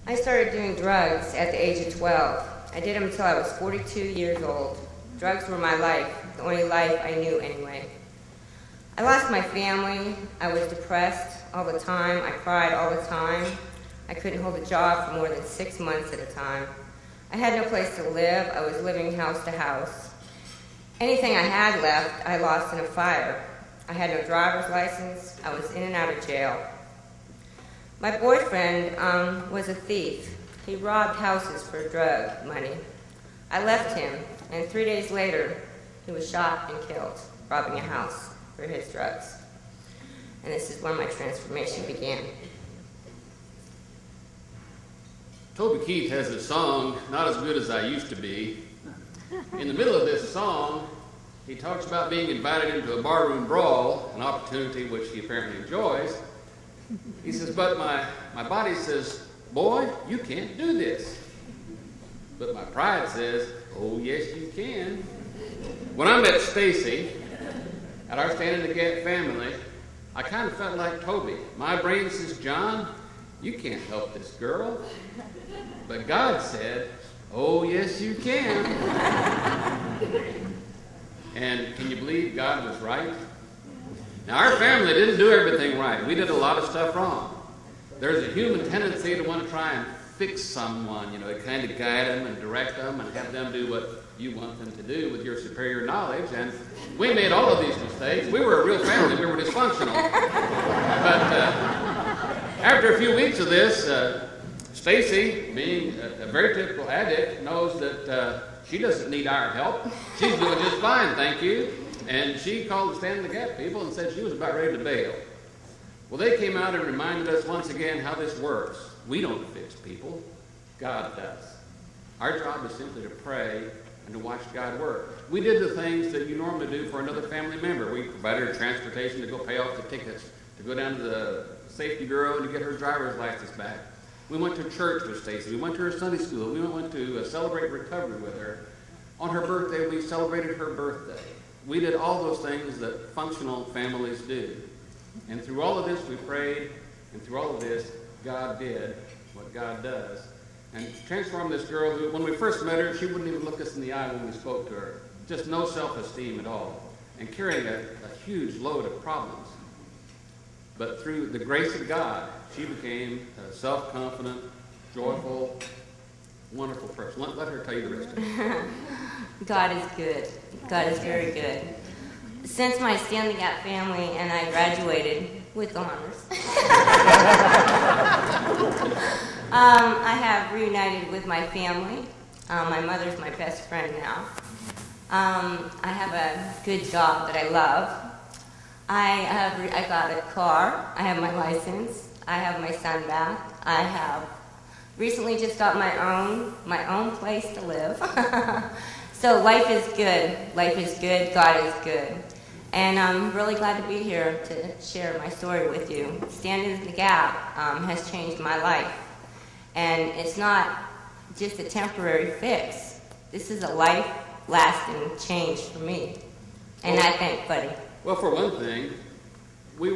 I started doing drugs at the age of 12. I did them until I was 42 years old. Drugs were my life, the only life I knew anyway. I lost my family. I was depressed all the time. I cried all the time. I couldn't hold a job for more than 6 months at a time. I had no place to live. I was living house to house. Anything I had left, I lost in a fire. I had no driver's license. I was in and out of jail. My boyfriend was a thief. He robbed houses for drug money. I left him, and 3 days later, he was shot and killed, robbing a house for his drugs. And this is where my transformation began. Toby Keith has a song, Not As Good As I Used to Be. In the middle of this song, he talks about being invited into a barroom brawl, an opportunity which he apparently enjoys. He says, but my body says, boy, you can't do this. But my pride says, oh, yes, you can. When I met Stacey at our Stand in the Gap family, I kind of felt like Toby. My brain says, John, you can't help this girl. But God said, oh, yes, you can. And can you believe God was right? Now, our family didn't do everything right. We did a lot of stuff wrong. There's a human tendency to want to try and fix someone, to kind of guide them and direct them and have them do what you want them to do with your superior knowledge. And we made all of these mistakes. We were a real family. We were dysfunctional. But after a few weeks of this, Stacey, being a very typical addict, knows that she doesn't need our help. She's doing just fine, thank you. And she called the Stand in the Gap people and said she was about ready to bail. Well, they came out and reminded us once again how this works. We don't fix people. God does. Our job is simply to pray and to watch God work. We did the things that you normally do for another family member. We provided her transportation to go pay off the tickets, to go down to the safety bureau and to get her driver's license back. We went to church with Stacey. We went to her Sunday school. We went to celebrate recovery with her. On her birthday, we celebrated her birthday. We did all those things that functional families do. And through all of this, we prayed, and through all of this, God did what God does. And transformed this girl who, when we first met her, she wouldn't even look us in the eye when we spoke to her. Just no self-esteem at all. And carrying a huge load of problems. But through the grace of God, she became a self-confident, joyful, wonderful person. Let her tell you the rest of it. God is good. God is very good. Since my Stand in the Gap family and I graduated with honors, I have reunited with my family. My mother's my best friend now. I have a good job that I love. I got a car. I have my license. I have my son back. I have recently just got my own place to live. So life is good. Life is good. God is good. And I'm really glad to be here to share my story with you. Standing in the Gap has changed my life. And it's not just a temporary fix. This is a life-lasting change for me. And I thank Buddy. Well, for one thing, we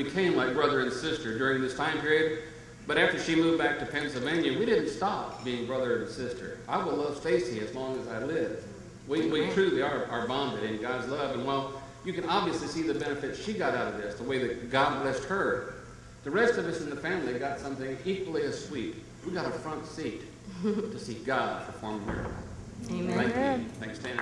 became like brother and sister during this time period. But after she moved back to Pennsylvania, we didn't stop being brother and sister. I will love Stacey as long as I live. We truly are bonded in God's love. And while you can obviously see the benefits she got out of this, the way that God blessed her, the rest of us in the family got something equally as sweet. We got a front seat to see God perform miracles. Amen. Thank you. Thanks, Stan.